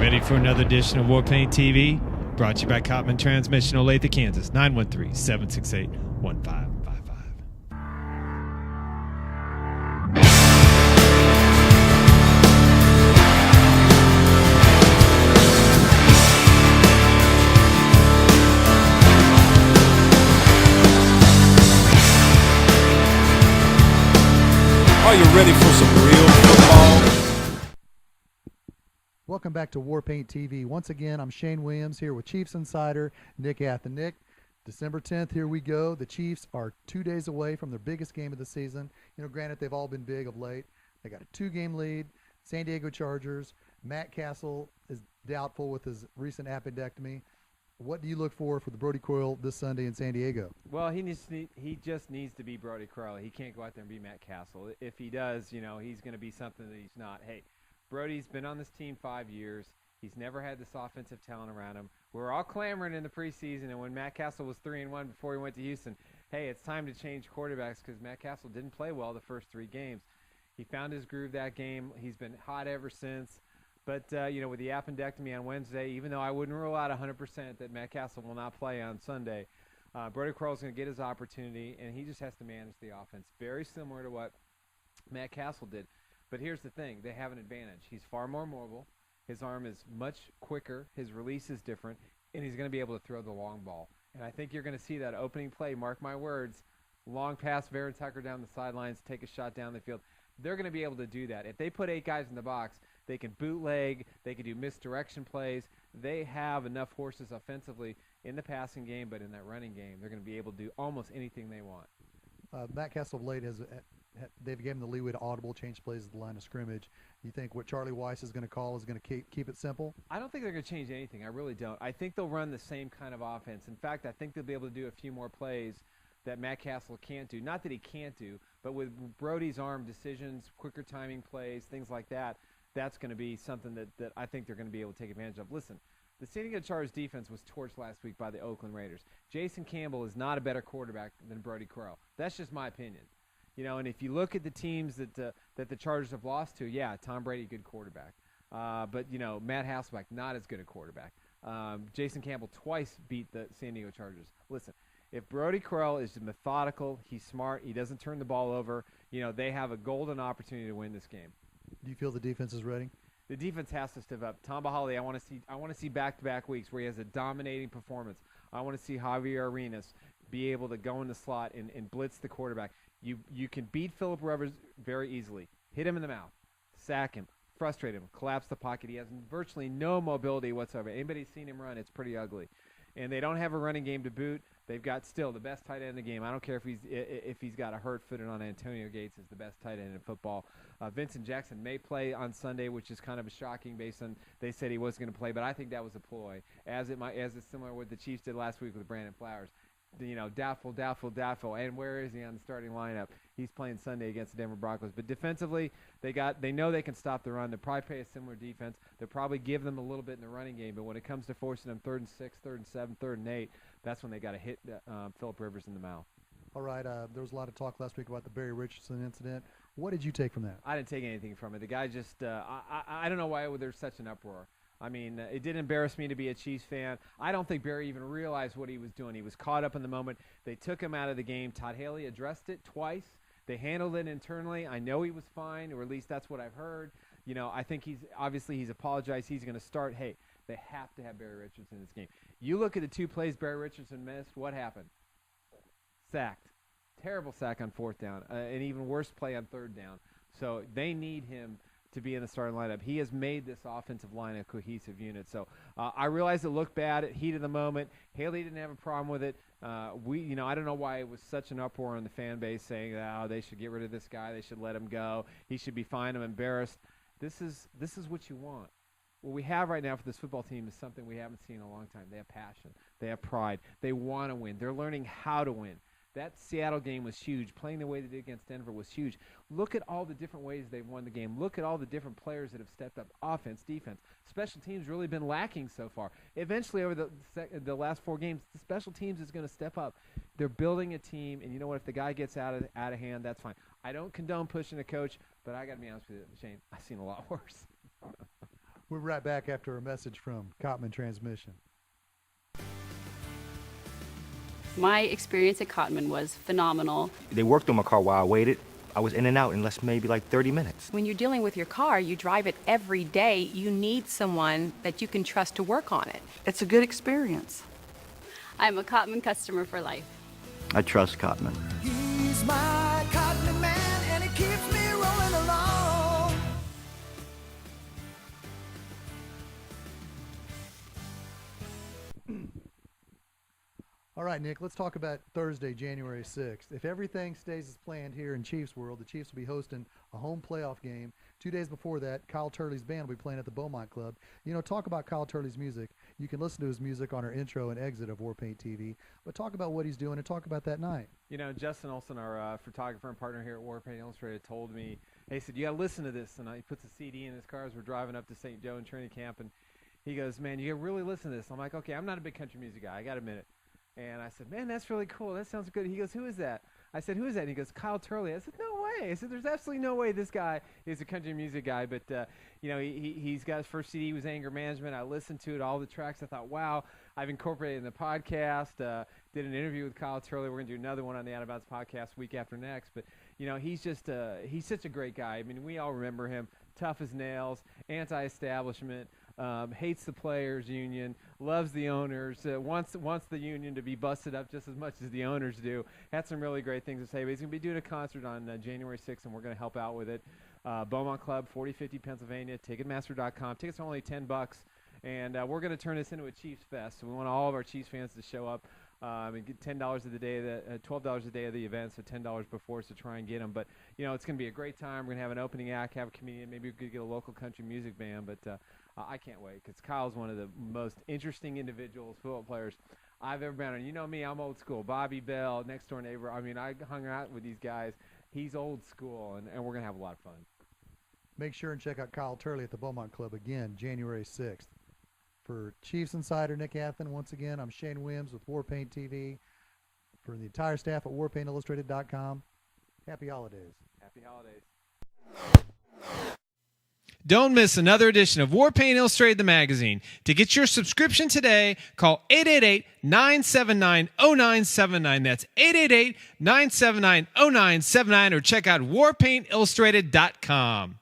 Ready for another edition of Warpaint TV? Brought to you by Cotman Transmission, Olathe, Kansas, 913-768-1555. Are you ready for some real football? Welcome back to Warpaint TV. Once again, I'm Shane Williams here with Chiefs Insider Nick Athan. Nick, December 10th, here we go. The Chiefs are 2 days away from their biggest game of the season. You know, granted, they've all been big of late. They got a 2-game lead. San Diego Chargers. Matt Castle is doubtful with his recent appendectomy. What do you look for the Brody Croyle this Sunday in San Diego? Well, he just needs to be Brody Croyle. He can't go out there and be Matt Castle. If he does, you know, he's going to be something that he's not. Hey, Brody's been on this team 5 years. He's never had this offensive talent around him. We're all clamoring in the preseason, and when Matt Castle was 3-1 before he went to Houston, hey, it's time to change quarterbacks because Matt Castle didn't play well the first 3 games. He found his groove that game. He's been hot ever since. But, you know, with the appendectomy on Wednesday, even though I wouldn't rule out 100% that Matt Castle will not play on Sunday, Brody Croyle's going to get his opportunity, and he just has to manage the offense. Very similar to what Matt Castle did. But here's the thing. They have an advantage. He's far more mobile. His arm is much quicker. His release is different, and he's going to be able to throw the long ball. And I think you're going to see that opening play, mark my words, long pass, Vera Tucker down the sidelines, take a shot down the field. They're going to be able to do that. If they put 8 guys in the box, they can bootleg, they can do misdirection plays. They have enough horses offensively in the passing game, but in that running game, they're going to be able to do almost anything they want. Matt Castle of late they've given him the leeway to audible, change plays at the line of scrimmage. You think what Charlie Weiss is going to call is going to keep it simple? I don't think they're going to change anything. I really don't. I think they'll run the same kind of offense. In fact, I think they'll be able to do a few more plays that Matt Castle can't do. Not that he can't do, but with Brody's arm, decisions, quicker timing plays, things like that, that's going to be something that I think they're going to be able to take advantage of. Listen, the San Diego Chargers defense was torched last week by the Oakland Raiders. Jason Campbell is not a better quarterback than Brody Croyle. That's just my opinion. You know, and if you look at the teams that the Chargers have lost to, yeah, Tom Brady, good quarterback. But, you know, Matt Hasselbeck, not as good a quarterback. Jason Campbell twice beat the San Diego Chargers. Listen, if Brody Croyle is methodical, he's smart, he doesn't turn the ball over, you know, they have a golden opportunity to win this game. Do you feel the defense is ready? The defense has to step up. Tom Bahali, I want to see back-to-back weeks where he has a dominating performance. I want to see Javier Arenas be able to go in the slot and blitz the quarterback. You can beat Phillip Rivers very easily. Hit him in the mouth, sack him, frustrate him, collapse the pocket. He has virtually no mobility whatsoever. Anybody's seen him run, it's pretty ugly. And they don't have a running game to boot. They've got still the best tight end in the game. I don't care if he's got a hurt foot on Antonio Gates is the best tight end in football. Vincent Jackson may play on Sunday, which is kind of a shocking based on they said he was going to play, but I think that was a ploy, as it's similar to what the Chiefs did last week with Brandon Flowers. You know, doubtful, and where is he on the starting lineup? He's playing Sunday against the Denver Broncos. But defensively, they know they can stop the run. They'll probably play a similar defense. They'll probably give them a little bit in the running game. But when it comes to forcing them 3rd and 6, 3rd and 7, 3rd and 8, that's when they got to hit Phillip Rivers in the mouth. All right, there was a lot of talk last week about the Barry Richardson incident. What did you take from that? I didn't take anything from it. The guy just I don't know why there's such an uproar. I mean, it did embarrass me to be a Chiefs fan. I don't think Barry even realized what he was doing. He was caught up in the moment. They took him out of the game. Todd Haley addressed it twice. They handled it internally. I know he was fine, or at least that's what I've heard. You know, I think he's apologized. He's going to start. Hey, they have to have Barry Richardson in this game. You look at the 2 plays Barry Richardson missed. What happened? Sacked. Terrible sack on 4th down. An even worse play on 3rd down. So they need him to be in the starting lineup. He has made this offensive line a cohesive unit. So I realize it looked bad at heat of the moment. Haley didn't have a problem with it. I don't know why it was such an uproar in the fan base saying, oh, they should get rid of this guy. They should let him go. He should be fine. I'm embarrassed. This is what you want. What we have right now for this football team is something we haven't seen in a long time. They have passion. They have pride. They want to win. They're learning how to win. That Seattle game was huge. Playing the way they did against Denver was huge. Look at all the different ways they've won the game. Look at all the different players that have stepped up. Offense, defense. Special teams really been lacking so far. Eventually, over the last 4 games, the special teams is going to step up. They're building a team, and you know what? If the guy gets out of hand, that's fine. I don't condone pushing a coach, but I got to be honest with you, Shane, I've seen a lot worse. We're right back after a message from Cotman Transmission. My experience at Cotman was phenomenal. They worked on my car while I waited. I was in and out in less maybe like 30 minutes. When you're dealing with your car, you drive it every day. You need someone that you can trust to work on it. It's a good experience. I'm a Cotman customer for life. I trust Cotman. He's my Cotman man, and he keeps me rolling along. All right, Nick, let's talk about Thursday, January 6th. If everything stays as planned here in Chiefs World, the Chiefs will be hosting a home playoff game. 2 days before that, Kyle Turley's band will be playing at the Beaumont Club. You know, talk about Kyle Turley's music. You can listen to his music on our intro and exit of Warpaint TV, but talk about what he's doing and talk about that night. You know, Justin Olson, our photographer and partner here at Warpaint Illustrated, told me, hey, he said, you got to listen to this. And he puts a CD in his car as we're driving up to St. Joe and training camp, and he goes, man, you got to really listen to this. I'm like, okay, I'm not a big country music guy. I got to admit it. And I said, man, that's really cool. That sounds good. He goes, who is that? I said, who is that? And he goes, Kyle Turley. I said, no way. I said, there's absolutely no way this guy is a country music guy. But, you know, he's got his first CD was Anger Management. I listened to it, all the tracks. I thought, wow, I've incorporated it in the podcast. Did an interview with Kyle Turley. We're going to do another one on the Out of Bounds podcast week after next. But, you know, he's just he's such a great guy. I mean, we all remember him. Tough as nails, anti-establishment. Hates the players union, loves the owners, wants the union to be busted up just as much as the owners do. Had some really great things to say, but he's going to be doing a concert on January 6th, and we're going to help out with it. Beaumont Club, 4050 Pennsylvania, Ticketmaster.com. Tickets are only $10, and we're going to turn this into a Chiefs fest. So we want all of our Chiefs fans to show up. And get $10 of the day, $12 a day of the event, so $10 before to try and get them. But you know, it's going to be a great time. We're going to have an opening act, have a comedian, maybe we could get a local country music band. But I can't wait because Kyle's one of the most interesting individuals, football players I've ever been on. You know me, I'm old school. Bobby Bell, next door neighbor. I mean, I hung out with these guys. He's old school, and we're going to have a lot of fun. Make sure and check out Kyle Turley at the Beaumont Club again, January 6th. For Chiefs Insider Nick Athan, once again, I'm Shane Williams with Warpaint TV. For the entire staff at warpaintillustrated.com, happy holidays. Happy holidays. Don't miss another edition of Warpaint Illustrated, the magazine. To get your subscription today, call 888-979-0979. That's 888-979-0979, or check out warpaintillustrated.com.